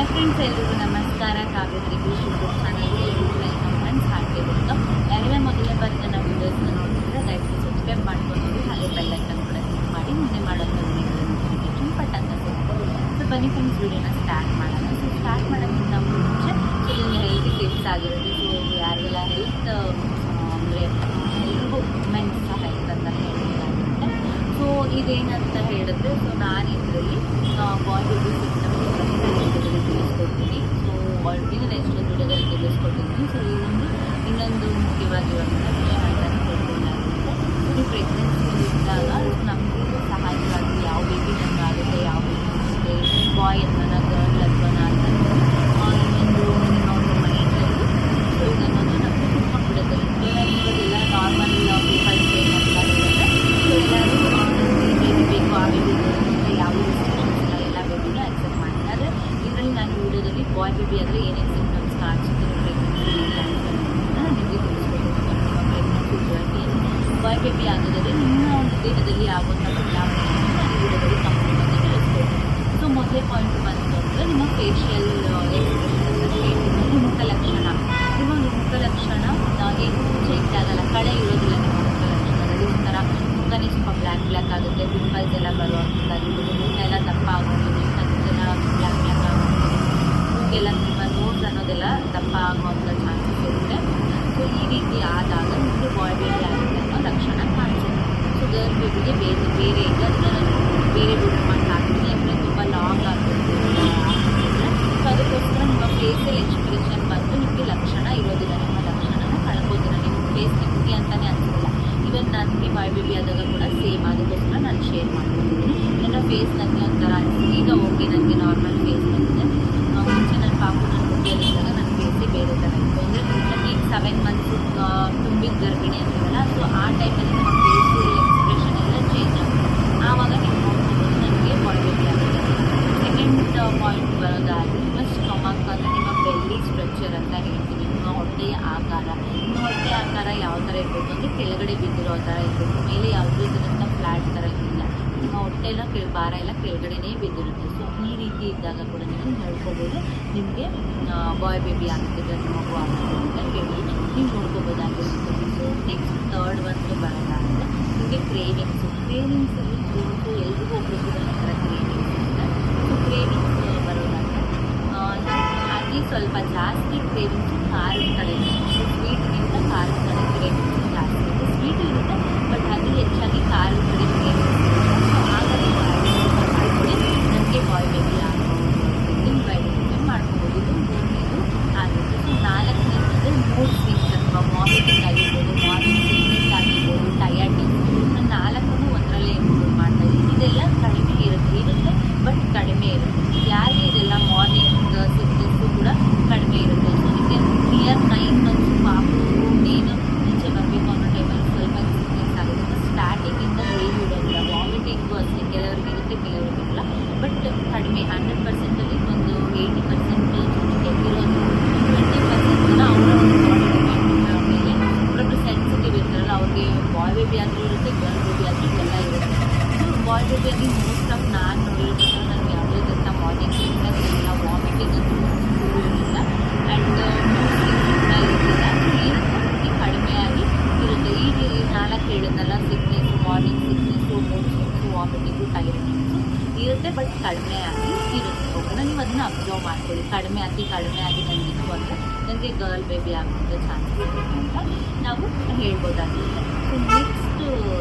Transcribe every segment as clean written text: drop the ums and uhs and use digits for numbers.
Hi friends, ಎಲ್ರಿಗೂ ನಮಸ್ಕಾರ. Kavyashree YouTube ಚಾನಲ್ಗೆ ಎಲ್ರಿಗೂ ವೆಲ್ಕಮ್ ಫ್ರೆಂಡ್ಸ್. ಹಾಗೆ ವೆಲ್ಕಮ್. ಯಾರೆಲ್ಲ ಮೊದಲನೇ ಬಾರಿ ನನ್ನ ವೀಡಿಯೋಸ್ನ ನೋಡ್ತಿದ್ರೆ ದಯವಿಟ್ಟು ಸಬ್ಸ್ಕ್ರೈಬ್ ಮಾಡ್ಕೊಂಡು ನೋಡಿ, ಹಾಗೆ ಬೆಲ್ ಐಕನ್ ಕೂಡ ಕ್ಲಿಕ್ ಮಾಡಿ ಮುಂದೆ ಮಾಡೋಂಥ ವೀಡಿಯೋಗಳ ನೋಟಿಫಿಕೇಶನ್ ಪಟ್ ಅಂತ ಸಿಗುತ್ತೆ. ಸೊ ಬನ್ನಿ ಫ್ರೆಂಡ್ಸ್, ವೀಡಿಯೋನ ಸ್ಟಾರ್ಟ್ ಮಾಡೋಣ. ಸೊ ಸ್ಟಾರ್ಟ್ ಮಾಡೋಕ್ಕಿಂತ ಮುಂಚೆ ಸೊ ಇದೊಂದು ಹೆಲ್ತ್ ಟಿಪ್ಸ್ ಆಗಿರುತ್ತೆ. ಸೊ ಯಾರಿಗೆಲ್ಲ ಹೆಲ್ತ್ ಅಂದರೆ ಎಲ್ರಿಗೂ ಮೆನ್ಸ್ ಸಹ ಹೆಲ್ತ್ ಅಂತ ಹೇಳೋದಾಗುತ್ತೆ. ಸೊ ಇದೇನಂತ ಹೇಳಿದ್ರೆ, ಸೊ ನಾನು ಇದರಲ್ಲಿ ಬಾಡಿ ಸಿಸ್ಟಮ್ ತಿಳಿಸ್ಕೊಡ್ತೀನಿ. ಸೊ ಆಲ್ರೆಡಿ ನಾನು ಎಷ್ಟೊಂದು ವಿಡಿಯೋದಲ್ಲಿ ತಿಳಿಸ್ಕೊಟ್ಟಿದ್ದೀನಿ. ಸೊ ಇನ್ನೊಂದು ಮುಖ್ಯವಾಗಿರುವಂಥ ವಿಷಯ ಅಂತ ಹೇಳ್ಬೋದಾಗುತ್ತೆ. ಸೊ ಈ ಪ್ರೆಗ್ನೆನ್ಸಿ ಇದ್ದಾಗ ಸೊ ನಮಗೂ ಸಹಾಯವಾಗಿ ಯಾವ ಬೇಬಿ ನಂಗೆ ಆಗುತ್ತೆ, ಯಾವ ಬೇಬಿ ಬಾಯ್ ಅನ್ನೋಣ, ಗರ್ಲ್ ಅಥವಾ ಅಂತ ಇನ್ನೊಂದು ನಿಮ್ಮ ಒಂದು ಮೈಂಡಲ್ಲಿ ಸೊ ಇದನ್ನೊಂದು ನಮಗೆ ತಿಳ್ಕೊಂಡ್ಬಿಡುತ್ತೆ. ಇವಾಗೆಲ್ಲ ನಾರ್ಮಲ್ ಪೀಪಲ್ಸ್ ಏನಂತ ಹೇಳಿದ್ರೆ, ಸೊ ಎಲ್ಲರೂ ಬೇಬಿ ಬೇಕು, ಆ ಬೇಬಿ ಯಾವ ರಿಸ್ಟ್ರಿಕ್ಷನ್ಸ್ ಇಲ್ಲ, ಎಲ್ಲ ಬೇಬಿನೂ ಆಕ್ಸೆಪ್ಟ್ ಮಾಡ್ತಾರೆ. ಆದರೆ ಇದರಲ್ಲಿ ನಾನು ವಿಡಿಯೋದಲ್ಲಿ ಬಾಯ್ ಬೇಬಿ ಆದರೆ ಏನೇನು ಸಿಂಪ್ಟಮ್ಸ್ ಕಾಣಿಸುತ್ತೆ ಪ್ರೆಗ್ನೆನ್ಸಿ ಕ್ಯಾನ್ಸರ್ ನಾನು ನಿಮಗೆ ತಿಳಿಸ್ಕೊಡ್ತೀನಿ. ಸೊ ನಿಮ್ಮ ಪ್ರೆಗ್ನೆನ್ಸಿ ಜರ್ನಿ ಬಾಯ್ ಬೇಬಿ ಆಗೋದಾದರೆ ನಿಮ್ಮ ಒಂದು ದೇಹದಲ್ಲಿ ಆಗುವಂಥ ಬದಲಾವಣೆಯನ್ನು ನಾನು ವಿಡಿಯೋದಲ್ಲಿ ಕಂಪ್ಲೀಟ್ ಆಗಿ ತಿಳಿಸ್ಕೊಡ್ತೀನಿ. ಸೊ ಮೊದಲೇ ಪಾಯಿಂಟ್ ಬಂತು ಅಂದರೆ ನಿಮ್ಮ ಫೇಶಿಯಲ್ ಎಕ್ಸ್ಪ್ರೆಷನ್ ಅಂತ ಹೇಳ್ತೀನಿ. ಮುಖ ಲಕ್ಷಣ, ನಿಮ್ಮ ಮುಖ ಲಕ್ಷಣ ಏನು ಚೇಂಜ್ ಆಗಲ್ಲ, ಕಳೆ ಇರೋದಿಲ್ಲ ನಿಮ್ಮ ಮುಖ ಲಕ್ಷಣದಲ್ಲಿ. ಒಂಥರ ಮುಖನೇ ಸ್ವಲ್ಪ ಬ್ಲ್ಯಾಕ್ ಆಗುತ್ತೆ, ಪಿಂಪಲ್ಸ್ ಎಲ್ಲ ಬರುವಂಥದ್ದಾಗಿರ್ಬೋದು, ಮುಖ ಎಲ್ಲ ದಪ್ಪ ಆಗೋದು, ಕತ್ತೆಲ್ಲ ಬ್ಲ್ಯಾಕ್ ಆಗೋದು, ಮೂಗೆಲ್ಲ ನಿಮ್ಮ ನೋಸ್ ಅನ್ನೋದೆಲ್ಲ ದಪ್ಪ ಆಗುವಂಥ ಚಾನ್ಸಸ್ ಇರುತ್ತೆ. ಸೊ ಈ ರೀತಿ ಆದಾಗ ನಿಮಗೆ ಬಾಯ್ ಬೇಬಿ ಆಗುತ್ತೆ ಅನ್ನೋ ಲಕ್ಷಣ ಕಾಣಿಸುತ್ತೆ. ಸೊ ಗರ್ಲ್ ಬೇಬಿಗೆ ಬೇರೆ ಇದೆ, ಅದನ್ನು ನಾನು ಬೇರೆ ವಿಡಿಯೋ ಮಾಡಿ ಹಾಕ್ತೀನಿ. ಯಾಕಂದರೆ ತುಂಬ ಲಾಂಗ್ ಆಗ್ತಿರುತ್ತೆ. ಸೊ ಅದಕ್ಕೋಸ್ಕರ ನಿಮ್ಮ ಫೇಸಲ್ಲಿ ಎಕ್ಸ್ಪ್ರೆಷನ್ ಬಂದು ನಿಮಗೆ ಲಕ್ಷಣ ಇರೋದಿಲ್ಲ, ನಿಮ್ಮ ಲಕ್ಷಣನ ಕಳ್ಕೋದಿಲ್ಲ, ನಿಮ್ಮ ಫೇಸ್ ನಿಮಗೆ ಅಂತಲೇ ಅನಿಸೋದಿಲ್ಲ. ಇವನ್ ನನಗೆ ಬಾಯ್ ಬೇಬಿ ಆದಾಗ ಕೂಡ ಸೇಮ್, ಅದಕ್ಕೋಸ್ಕರ ನಾನು ಶೇರ್ ಮಾಡ್ಕೊಂಡಿದ್ದೀನಿ. ನನ್ನ ಫೇಸ್ ನನಗೆ ಒಂಥರ ಅನಿಸ್ತು, ಈಗ ಓಕೆ ನನಗೆ ನಾರ್ಮಲ್ ಫೇಸ್ ಬಂದಿದೆ. ಮುಂಚೆ ನನ್ನ ಪಾಪು ನನ್ನ ಮುಗಿಯಲ್ಲಿದ್ದಾಗ ನನ್ನ ಫೇಸೇ ಬೇರೆ ಥರ ಇತ್ತು. ಅಂದರೆ ನನಗೆ 7 ಮಂತ್ಸ್ ತುಂಬಿದ ಗರ್ಭಿಣಿ ಅಂತೀವಲ್ಲ, ಸೊ ಆ ಟೈಮಲ್ಲಿ ನಮ್ಮ ಫೇಸು ಎಕ್ಸ್ಪ್ರೆಷನ್ ಎಲ್ಲ ಚೇಂಜ್ ಆಗುತ್ತೆ. ಆವಾಗ ನೀವು ನೋಡ್ಬೋದು ನನಗೆ ಬಾಯ್ ಬೇಬಿ ಆಗುತ್ತೆ. ಸೆಕೆಂಡ್ ಪಾಯಿಂಟ್ ಬರೋದಾದರೆ ನಿಮ್ಮ ಸ್ಟೊಮಕ್ ಅಂದರೆ ನಿಮ್ಮ ಬೆಲ್ಲಿ ಸ್ಟ್ರಕ್ಚರ್ ಅಂತ ಹೇಳ್ತೀವಿ. ನಿಮ್ಮ ಹೊಟ್ಟೆಯ ಆಕಾರ, ನಿಮ್ಮ ಹೊಟ್ಟೆಯ ಆಕಾರ ಯಾವ ಥರ ಇರಬೇಕು ಅಂದರೆ ಕೆಳಗಡೆ ಬಿದ್ದಿರೋ ಥರ ಇರಬೇಕು, ಮೇಲೆ ಯಾವುದೇ ಥರದ ಫ್ಲ್ಯಾಟ್ ಥರ ಇರಲಿಲ್ಲ. ನಿಮ್ಮ ಹೊಟ್ಟೆ ಎಲ್ಲ ಭಾರ ಎಲ್ಲ ಕೆಳಗಡೆನೇ ಬಿದ್ದಿರುತ್ತೆ. ಸೊ ಈ ರೀತಿ ಇದ್ದಾಗ ಕೂಡ ನೀವು ಹೇಳ್ಕೊಬೋದು ನಿಮಗೆ ಬಾಯ್ ಬೇಬಿ ಆಗ್ತಿದೆ, ಮಗು ಆಗ್ತಿದೆ ಅಂತ ಹೇಳಿ ನೀವು ನೋಡ್ಕೋಬೋದಾಗಿರುತ್ತೆ. ಸೊ ನೆಕ್ಸ್ಟ್ ಥರ್ಡ್ ಒಂದು ಬರೋದಾದರೆ ನಿಮಗೆ ಕ್ರೇವಿಂಗ್ಸಲ್ಲಿ ಸೊ ಎಲ್ರಿಗೂ ಒಬ್ಬೊಬ್ಬರು ಒಂಥರ ಕ್ರೇವಿಂಗ್ಸ್ ಇದೆ. ಸೊ ಕ್ರೇವಿಂಗ್ಸ್ ಬರೋದಾದರೆ ಅತಿ ಸ್ವಲ್ಪ ಜಾಸ್ತಿ ಕ್ರೇವಿಂಗ್ಸು ಖಾರದ ಕಡೆ, ಸೊ ಸ್ವೀಟ್ಗಿಂತ ಖಾರದ ಕಡೆ ಕ್ರೇವಿಂಗ್ಸ್ ಜಾಸ್ತಿ ಇದೆ. ಸ್ವೀಟ್ ಇರುತ್ತೆ ಬಟ್ ಅದು ಹೆಚ್ಚಾಗಿ ಖಾರದ ಕಡೆ ಕ್ರೇವಿಂಗ್ಸ್ ಇರುತ್ತೆ. ಸೊ ಹಾಗಾಗಿ ಮಾಡ್ಕೊಳ್ಳಿ, ನನಗೆ ಬಾಯ್ ಬೇಬಿ ಆಗ್ಬೋದು ನಿಮ್ಮ ಐಡೆಂಟಿಫೈ ಮಾಡ್ಕೋಬೋದು. ಇದು ಮೂರನೇದು ಆಗುತ್ತೆ. ಸೊ ನಾಲ್ಕನೇದು ಅಂದರೆ ಮೂಡ್ ಸ್ವಿಂಗ್ಸ್ ಅಥವಾ ವಾಮಿಟಿಂಗ್ ಆಗಿರ್ಬೋದು, ಮಾರ್ನಿಂಗ್ ಸಿಕ್ನೆಸ್ ಆಗಿರ್ಬೋದು, ಟಯರ್ಡ್ನೆಸ್, ನಾನು ನಾಲ್ಕನ್ನು ಒಂದರಲ್ಲೇ ಇನ್ಕ್ಲೂಡ್ ಮಾಡ್ತಾಯಿದ್ದೀನಿ. ಇದೆಲ್ಲ ಕಡಿಮೆ ಇರುತ್ತೆ ಬಟ್ ಕಡಿಮೆ ಇರುತ್ತೆ. ಯಾರಿಗೆ ಇದೆಲ್ಲ ಮಾರ್ನಿಂಗ್ ಸಿಕ್ನೆಸ್ಸು ಕೂಡ ಕಡಿಮೆ ಇರುತ್ತೆ. ಸೊ ನಿಮಗೆ ನಿಯರ್ 9 ಮಂತ್ಸ್ ಪಾಪು ಏನು ಮುಂಚೆ ಬರಬೇಕು ಅನ್ನೋ ಟೈಮಲ್ಲಿ ಸ್ವಲ್ಪ ಸಿಕ್ನೆಸ್ ಆಗುತ್ತೆ. ಸ್ಟಾರ್ಟಿಂಗಿಂದ ಏನು ಇರೋದಿಲ್ಲ, ವಾಮಿಟಿಂಗು ಅಷ್ಟೇ, ಕೆಲವರಿಗೆ ಇರುತ್ತೆ ಕೆಲವರಿಗಿಲ್ಲ, ಬಟ್ ಕಡಿಮೆ 100%ಅಲ್ಲಿ ಒಂದು 80% ಇರೋದು. 20% ಜನ ಅವರ ಬಾಡಿ ಮೇಲೆ ಒಬ್ಬೊಬ್ಬರು ಸೆನ್ಸಿಟಿವ್ ಇರ್ತಾರಲ್ಲ, ಅವ್ರಿಗೆ ಬಾಯ್ ಬೇಬಿ ಆದರೂ ಇರುತ್ತೆ, ಗರ್ಲ್ ಬೇಬಿ ಆದರೂ ಎಲ್ಲ ಇರುತ್ತೆ. ಸೊ ಬಾಯ್ ಬೇಬಿಯಲ್ಲಿ ಮೋಸ್ಟ್ ಆಫ್ ನಾನು ನೋಡಿರೋದು ನನಗೆ ಯಾವುದೇ ಥರ ಮಾರ್ನಿಂಗ್ ಸಿಕ್ನೆಸ್ ಇಲ್ಲ, ವಾಮಿಟಿಂಗ್ ಅಂತೂ ಇರೋದಿಲ್ಲ, ಆ್ಯಂಡ್ ಕೂಡ ಇರೋದಿಲ್ಲ. ಇರುತ್ತೆ ಕಡಿಮೆಯಾಗಿ ಇರುತ್ತೆ. ಈ 4 ಹೇಳಿದ್ನಲ್ಲ, sickness, morning sickness, mood swings, vomiting, tiredness ಇರುತ್ತೆ ಬಟ್ ಕಡಿಮೆಯಾಗಿ ಇರುತ್ತೆ. ಓಕೆನಾ, ನೀವು ಅದನ್ನು ಅಬ್ಸರ್ವ್ ಮಾಡ್ಕೊಳ್ಳಿ. ಅತಿ ಕಡಿಮೆ ಆಗಿ ನನಗಿದು ಬಂದರೆ ನನಗೆ ಗರ್ಲ್ ಬೇಬಿ ಆಗುವಂಥ ಚಾನ್ಸಸ್ ಇರುತ್ತೆ ಅಂತ ನಾವು ಹೇಳ್ಬೋದಾಗಿರುತ್ತೆ. ಸೊ ನೆಕ್ಸ್ಟ್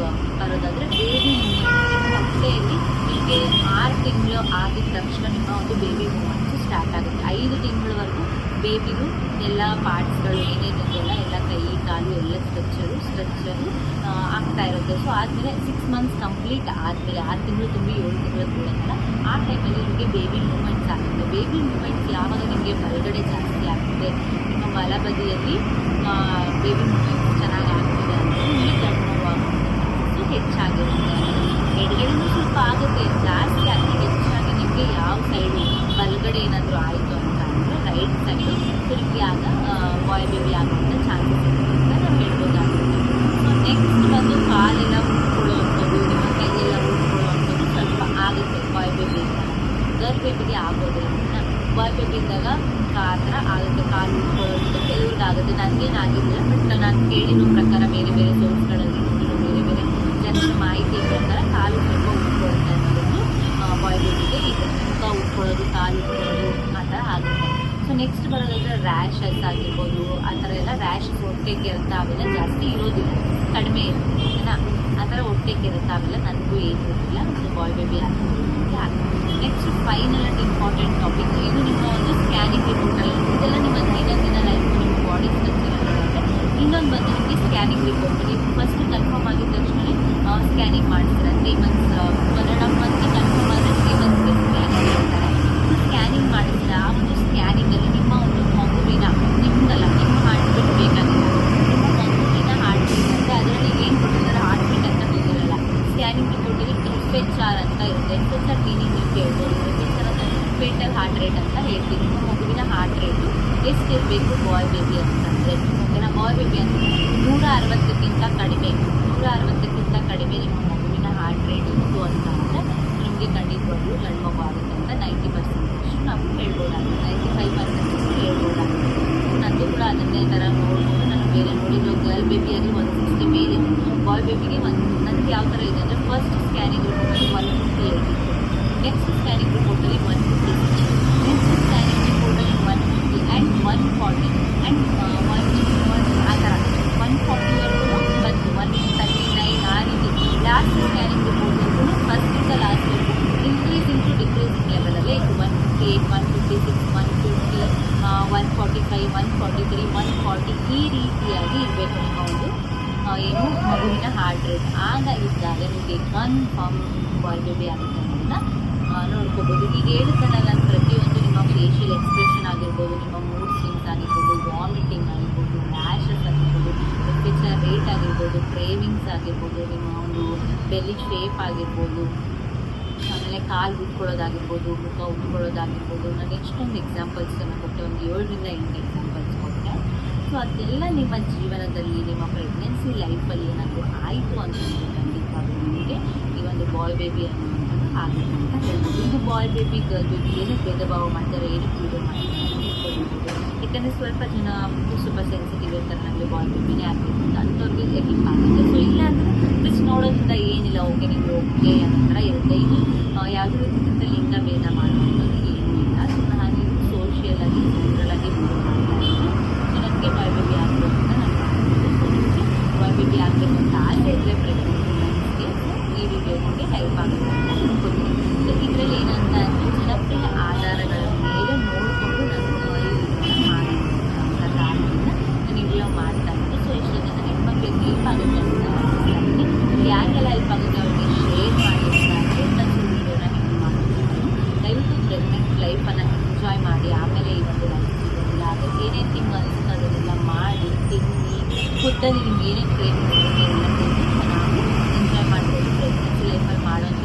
ಬರೋದಾದರೆ ಬೇಬಿ ಮೂಮೆಂಟ್ಸ್. ನಿಮ್ಮ ಹೊಟ್ಟೆಯಲ್ಲಿ ನಿಮಗೆ 6 ತಿಂಗಳು ಆಗಿದ ತಕ್ಷಣ ನಿಮ್ಮ ಒಂದು ಬೇಬಿ ಮೂಮೆಂಟ್ಸು ಸ್ಟಾರ್ಟ್ ಆಗುತ್ತೆ. 5 ತಿಂಗಳವರೆಗೂ ಬೇಬಿಗೂ ಎಲ್ಲ ಪಾರ್ಟ್ಸ್ಗಳು ಏನೇನಿದೆಯಲ್ಲ, ಎಲ್ಲ ಕೈ ಕಾಲು ಎಲ್ಲ ಸ್ಟ್ರಕ್ಚರು ಆಗ್ತಾ ಇರುತ್ತೆ. ಸೊ ಆದಮೇಲೆ 6 ಮಂತ್ಸ್ ಕಂಪ್ಲೀಟ್ ಆದಮೇಲೆ 6 ತಿಂಗಳು ತುಂಬಿ 7 ತಿಂಗಳು ಕೂಡಲ್ಲ, ಆ ಟೈಮಲ್ಲಿ ನಿಮಗೆ ಬೇಬಿ ಮೂಮೆಂಟ್ಸ್ ಆಗುತ್ತೆ. ಬೇಬಿ ಮೂಮೆಂಟ್ಸ್ ಯಾವಾಗ ನಿಮಗೆ ಬಲಗಡೆ ಜಾಸ್ತಿ ಆಗ್ತದೆ, ನಿಮ್ಮ ಬಲಬದಿಯಲ್ಲಿ ಬೇಬಿ ಮೂಮೆಂಟ್ಸ್ ಚೆನ್ನಾಗಿ ಆಗ್ತಿದೆ ಅಂದರೆ ನಿಮಗೆ ಗಂಟು ನೋವು ಆಗುವಂಥ ಚಾನ್ಸಸ್ಸು ಹೆಚ್ಚಾಗಿರುತ್ತೆ. ಎಡಗಡೆನೂ ಸ್ವಲ್ಪ ಆಗುತ್ತೆ, ಜಾಸ್ತಿ ಆಗಿ ಹೆಚ್ಚಾಗಿ ನಿಮಗೆ ಯಾವ ಸೈಡು ಬಲಗಡೆ ಏನಾದರೂ ಆಯಿತು ಅಂತ ಅಂದರೆ ರೈಟ್ ಸೈಡು ನಿಮಗೆ ಆಗ ಬಾಯ್ ಬೇಬಿ ಆಗುವಂಥ ಚಾನ್ಸಸ್ ಇರುತ್ತೆ ಅಂತ ನಾವು ಹೇಳ್ಬೋದಾಗುತ್ತೆ. ಸೊ ನೆಕ್ಸ್ಟ್ ಬಂದು ಕಾಲೆಲ್ಲ ಉಟ್ಕೊಳ್ಳುವಂಥದ್ದು, ನಿಮ್ಮ ಕೈಯೆಲ್ಲ ಉಟ್ಕೊಳ್ಳುವಂಥದ್ದು ಸ್ವಲ್ಪ ಆಗುತ್ತೆ ಬಾಯ್ ಬೇಬಿ. ಗರ್ಲ್ ಬೇಬಿಗೆ ಆಗೋದಿಲ್ಲ. ಬಾಯ್ ಬೇಬಿ ಇದ್ದಾಗ ಆ ಥರ ಆಗುತ್ತೆ, ಕಾಲು ಉಟ್ಕೊಳ್ಳೋದು ಕೆಲವ್ರಿಗೆ ಆಗುತ್ತೆ. ನನಗೇನಾಗಿದ್ದಿಲ್ಲ, ಬಟ್ ನಾನು ಕೇಳಿರೋ ಪ್ರಕಾರ ಬೇರೆ ಬೇರೆ ಸೋರ್ಸ್ಗಳಲ್ಲಿ ನೋಡಿರೋ ಬೇರೆ ಬೇರೆ ಜನರ ಮಾಹಿತಿ ಪ್ರಕಾರ ಕಾಲು ಸ್ವಲ್ಪ ಉಟ್ಕೊಳ್ಳುತ್ತೆ ಅನ್ನೋದು ಬಾಯ್ ಬೇಬಿಗೆ ಇದೆ. ಮುಖ ಉಟ್ಕೊಳ್ಳೋದು, ಕಾಲು ಉಟ್ಕೊಳ್ಳೋದು ಆ ಥರ ಆಗುತ್ತೆ. ಸೊ ನೆಕ್ಸ್ಟ್ ಬರೋದಾದ್ರೆ ರ್ಯಾಷಸ್ ಆಗಿರ್ಬೋದು, ಆ ಥರ ಎಲ್ಲ ರ್ಯಾಷಸ್ ಹೊಟ್ಟೆ ಕೆರೆತ ಅವೆಲ್ಲ ಜಾಸ್ತಿ ಇರೋದಿಲ್ಲ, ಕಡಿಮೆ ಇರುತ್ತೆ ಓಕೆನಾ. ಆ ಥರ ಹೊಟ್ಟೆ ಕೆರೆತ ಅವೆಲ್ಲ ನನಗೂ ಏನು ಇರೋದಿಲ್ಲ. ಸೊ ಬಾಯ್ ಬೇಬಿ ಆಗ್ಬೋದು. Next final and important topic ಇದು ನಿಮ್ಮ ಒಂದು ಸ್ಕ್ಯಾನಿಂಗ್ ರಿಪೋರ್ಟಲ್ಲಿ. ಇದೆಲ್ಲ ನಿಮ್ಮ ದೈನಂದಿನ ಲೈಫ್, ನಿಮ್ಮ ಬಾಡಿ ಸ್ಟ್ರಕ್ಚರ್ ಆಗಿರುತ್ತೆ. ಇನ್ನೊಂದು ಬಂದು ನಿಮಗೆ ಸ್ಕ್ಯಾನಿಂಗ್ ರಿಪೋರ್ಟ್. ನೀವು ಫಸ್ಟ್ ಕನ್ಫರ್ಮ್ ಆಗಿದ ತಕ್ಷಣ ಸ್ಕ್ಯಾನಿಂಗ್ ಮಾಡ್ತೀರಾ. 3 ಮಂತ್ಸ್ 1.5 ಮಂತ್ಗೆ ಕನ್ಫರ್ಮ್ ಆದರೆ 3 ಮಂತ್ಸ್ಗೆ ಸ್ಕ್ಯಾನಿಂಗ್ ಮಾಡ್ತಾರೆ. ಸ್ಕ್ಯಾನಿಂಗ್ ಮಾಡಿದ್ರೆ ಆ ಒಂದು ಸ್ಕ್ಯಾನಿಂಗಲ್ಲಿ ನಿಮ್ಮ ಒಂದು ಮಗುವಿನ, ನಿಮ್ಮದಲ್ಲ, ನಿಮ್ಮ ಹಾರ್ಟ್ ಬೀಟ್ ಬೇಕಾಗಿರೋದು. ನಿಮ್ಮ ಮಗುವಿನ ಹಾರ್ಟ್ ಬೀಟ್ ಅಂದರೆ ಅದರಲ್ಲಿ ಏನು ಕೊಟ್ಟಿದ್ದಾರೆ, ಹಾರ್ಟ್ ಬೀಟ್ ಅಂತ ಗೊತ್ತಿರಲ್ಲ. ಸ್ಕ್ಯಾನಿಂಗ್ ರಿಪೋರ್ಟಲ್ಲಿ FHR ಅಂತ ಇರುತ್ತೆ. FHR ಮೀನಿಂಗ್ ನೀವು ಕೇಳ್ಬೋದು. FHR ಅಂದರೆ ಫೇಟಲ್ ಹಾರ್ಟ್ ರೇಟ್ ಅಂತ ಹೇಳ್ತೀವಿ. ನಿಮ್ಮ ಮಗುವಿನ ಹಾರ್ಟ್ ರೇಟು ಎಷ್ಟಿರಬೇಕು ಬಾಯ್ ಬೇಬಿ ಅಂತಂದರೆ ಓಕೆನಾ. ಬಾಯ್ ಬೇಬಿ ಅಂದರೆ 160ಕ್ಕಿಂತ ಕಡಿಮೆ, 160ಕ್ಕಿಂತ ಕಡಿಮೆ ನಿಮ್ಮ ಮಗುವಿನ ಹಾರ್ಟ್ ರೇಟ್ ಇತ್ತು ಅಂತ ಅಂದರೆ ನಿಮಗೆ ಖಂಡಿತವಾಗ್ಲೂ ಗಂಡು ಮಗು ಆಗುತ್ತೆ ಅಂತ 90% ನಾವು ಹೇಳ್ಬೋದಾಗುತ್ತೆ. 95% ಹೇಳ್ಬೋದಾಗುತ್ತೆ. ನಂದು ಕೂಡ ಅದನ್ನೇ ಥರ ನೋಡ್ಬೋದು. ನಾನು ಬೇರೆ ನೋಡಿರೋ ಗರ್ಲ್ ಬೇಬಿಯಾಗಿ 160 ಮೇಲೆ, ಬಾಯ್ ಬೇಬಿಗೆ ನನಗೆ ಯಾವ ಥರ ಇದೆ ಅಂದರೆ ಫಸ್ಟ್ ಸ್ಕ್ಯಾನಿಂಗ್ ರಿಪೋರ್ಟಲ್ಲಿ 158 ಇತ್ತು. ನೆಕ್ಸ್ಟ್ ಸ್ಕ್ಯಾನಿಂಗ್ ರಿಪೋರ್ಟಲ್ಲಿ 156, ನೆಕ್ಸ್ಟ್ ಸ್ಕ್ಯಾನಿಂಗ್ ರಿಪೋರ್ಟಲ್ಲಿ 150 ಆ್ಯಂಡ್ 140 ಆ್ಯಂಡ್ 1 ಆ ಥರ 140ವರೆಗೂ ಬಂತು. 139 ಆ ರೀತಿ ಲಾಸ್ಟ್ ಸ್ಕ್ಯಾನಿಂಗ್ ರಿಪೋರ್ಟಲ್ಲೂ ಫಸ್ಟಿಂದ ಲಾಸ್ಟ್ವರೆಗೂ ಇನ್ಕ್ರೀಸಿಂಗ್ ಟು ಡಿಕ್ರೀಸಿಂಗ್ ಲೆವೆಲಲ್ಲೇ ಇತ್ತು. 158, 156, 150, 145, 143, 140 ಈ ರೀತಿಯಾಗಿ ಇರಬೇಕು ನಿಮ್ಮ ಒಂದು ಏನು ಮಗುವಿನ ಹಾರ್ಟ್ ರೇಟ್. ಆಗ ಇದ್ದಾಗ ನಿಮಗೆ ಕನ್ಫರ್ಮ್ ಬಾಯ್ ಬೇಬಿ ಆಗುತ್ತೆ ಅನ್ನೋದನ್ನ ನೋಡ್ಕೋಬೋದು. ಈಗ ಹೇಳ್ತಾನಲ್ಲ, ನಾನು ಪ್ರತಿಯೊಂದು ನಿಮ್ಮ ಫೇಶಿಯಲ್ ಎಕ್ಸ್ಪ್ರೆಷನ್ ಆಗಿರ್ಬೋದು, ನಿಮ್ಮ ಮೂಡ್ ಸ್ವಿಂಗ್ಸ್ ಆಗಿರ್ಬೋದು, ವಾಮಿಟಿಂಗ್ ಆಗಿರ್ಬೋದು, ರ್ಯಾಷಸ್ ಆಗಿರ್ಬೋದು, FHR ರೇಟ್ ಆಗಿರ್ಬೋದು, ಕ್ರೇವಿಂಗ್ಸ್ ಆಗಿರ್ಬೋದು, ನಿಮ್ಮ ಒಂದು ಬೆಲ್ಲಿ ಶೇಪ್ ಆಗಿರ್ಬೋದು, ಆಮೇಲೆ ಕಾಲು ಉಟ್ಕೊಳ್ಳೋದಾಗಿರ್ಬೋದು, ಮುಖ ಉಟ್ಕೊಳ್ಳೋದಾಗಿರ್ಬೋದು. ನಾನು ಎಷ್ಟೊಂದು ಎಕ್ಸಾಂಪಲ್ಸನ್ನು ಕೊಟ್ಟೆ, ಒಂದು 7ರಿಂದ 8 ಎಕ್ಸಾಂಪಲ್ಸ್ ಕೊಟ್ಟೆ. ಸೊ ಅದೆಲ್ಲ ನಿಮ್ಮ ಜೀವನದಲ್ಲಿ, ನಿಮ್ಮ ಪ್ರೆಗ್ನೆನ್ಸಿ ಲೈಫಲ್ಲಿ ಏನಾದರೂ ಆಯಿತು ಅಂತಂದರೆ ಖಂಡಿತವಾಗ್ಲೂ ನಿಮಗೆ ಈ ಒಂದು ಬಾಯ್ ಬೇಬಿ ಅನ್ನುವಂಥದ್ದು ಆಗುತ್ತೆ ಅಂತ ಹೇಳ್ಬೋದು. ಇದು ಬಾಯ್ ಬೇಬಿ ಗರ್ಲ್ ಬೇಬಿ ಏನಕ್ಕೆ ಭೇದ ಭಾವ ಮಾಡ್ತಾರೆ, ಏನಕ್ಕೆ ವಿಡಿಯೋ ಮಾಡ್ತಾರೆ ಅಂತ ತಿಳ್ಕೊಳ್ಬೋದು. ಯಾಕಂದರೆ ಸ್ವಲ್ಪ ಜನ ಸ್ವಲ್ಪ ಸೆನ್ಸಿಟಿವ್ ಇರ್ತಾರೆ, ನಮಗೆ ಬಾಯ್ ಬೇಬಿನೇ ಆಗಬೇಕು ಅಂತ, ಅಂಥವ್ರಿಗೆ ಹೆಲ್ಪ್ ಆಗುತ್ತೆ. ಸೊ ಇಲ್ಲ ಅಂದರೆ ಜಸ್ಟ್ ನೋಡೋದ್ರಿಂದ ಏನಿಲ್ಲ, ಓಕೆ ನಿಮಗೆ ಓಕೆ ಅನ್ನೋ ಥರ ಇರುತ್ತೆ. ಇದು ಯಾವುದೇ ರೀತಿಯಿಂದ ಲಿಂಗ ಭೇದ ಮಾಡುವಂಥದ್ದು ಏನೂ ಇಲ್ಲ. ಸೊ ನಾನು ಸೋಷಿಯಲ್ ಆಗಿ ಜನರಲ್ ಆಗಿ ವಿಡಿಯೋ ಮಾಡ್ತಾ ಇದ್ದೀನಿ. ಸೊ ನನಗೆ ಬಾಯ್ ಬೇಬಿ ಆಗಬೇಕು ಅಂತ ನಾನು ಮಾಡ್ತೀನಿ. ಸೊ ನಿಮಗೆ ಬಾಯ್ ಬೇಬಿ ಆಗಬೇಕು ಅಂತ ಆಸೆ ಇದ್ದರೆ ಪ್ರೆಗ್ನೆನ್ಸಿ ಲೈಫ್ಗೆ ಈ ವಿಡಿಯೋ ನಿಮಗೆ ಹೆಲ್ಪ್ ಆಗುತ್ತೆ ಅಂತ ಅನ್ಕೋತೀನಿ. ಸೊ ಇದರಲ್ಲಿ ಏನಂತ ಅಂದರೆ ಜನಪ್ರಿಯ ಆಧಾರಗಳ ಮೇಲೆ ನೋಡಿಕೊಂಡು ನಾನು ಈ ವಿಡಿಯೋನ ಮಾಡಿದ್ದೀನಿ. ಆದ್ದರಿಂದ ನಾನು ವಿಡಿಯೋ ಮಾಡ್ತಾ ಇದ್ದೀನಿ. ಸೊ ಎಷ್ಟೋ ಜನ ಹೆಣ್ಮಕ್ಳಿಗೆ ಹೆಲ್ಪ್ ಆಗುತ್ತೆ ಅಂತ ಅನಿಸ್ತಾ ಇದ್ದೀನಿ. ಯಾರಿಗೆಲ್ಲ ಹೆಲ್ಪ್ ಆಗುತ್ತೆ ಅವ್ರಿಗೆ ಶೇರ್ ಮಾಡಿ ಅಂತ ಹೇಳ್ತಾ ವಿಡಿಯೋನ ನೀವು ಮಾಡ್ತಿದ್ದೀನಿ. ದಯವಿಟ್ಟು ಪ್ರೆಗ್ನೆಂಟ್ ಲೈಫನ್ನು ಎಂಜಾಯ್ ಮಾಡಿ, ಆಮೇಲೆ ಈ ಒಂದು ಲೈಫ್ ಸಿಗೋದಿಲ್ಲ. ಅದಕ್ಕೆ ಏನೇನು ನಿಮ್ಗೆ ಅನಿಸುತ್ತೆ ಅದನ್ನೆಲ್ಲ ಮಾಡಿ ತಿನ್ನಿ, ಫುಡ್ಡಲ್ಲಿ ನಿಮ್ಗೆ ಏನೇನು ಕ್ರೇವಿಂಗ್ಸ್ ಇರುತ್ತೆ ಎಲ್ಲ ತಿಂದು ಚೆನ್ನಾಗಿ ಎಂಜಾಯ್ ಮಾಡ್ಬೋದು. ಪ್ರೆಗ್ನೆನ್ಸಿ ಲೈಫಲ್ಲಿ ಮಾಡೋಂಥ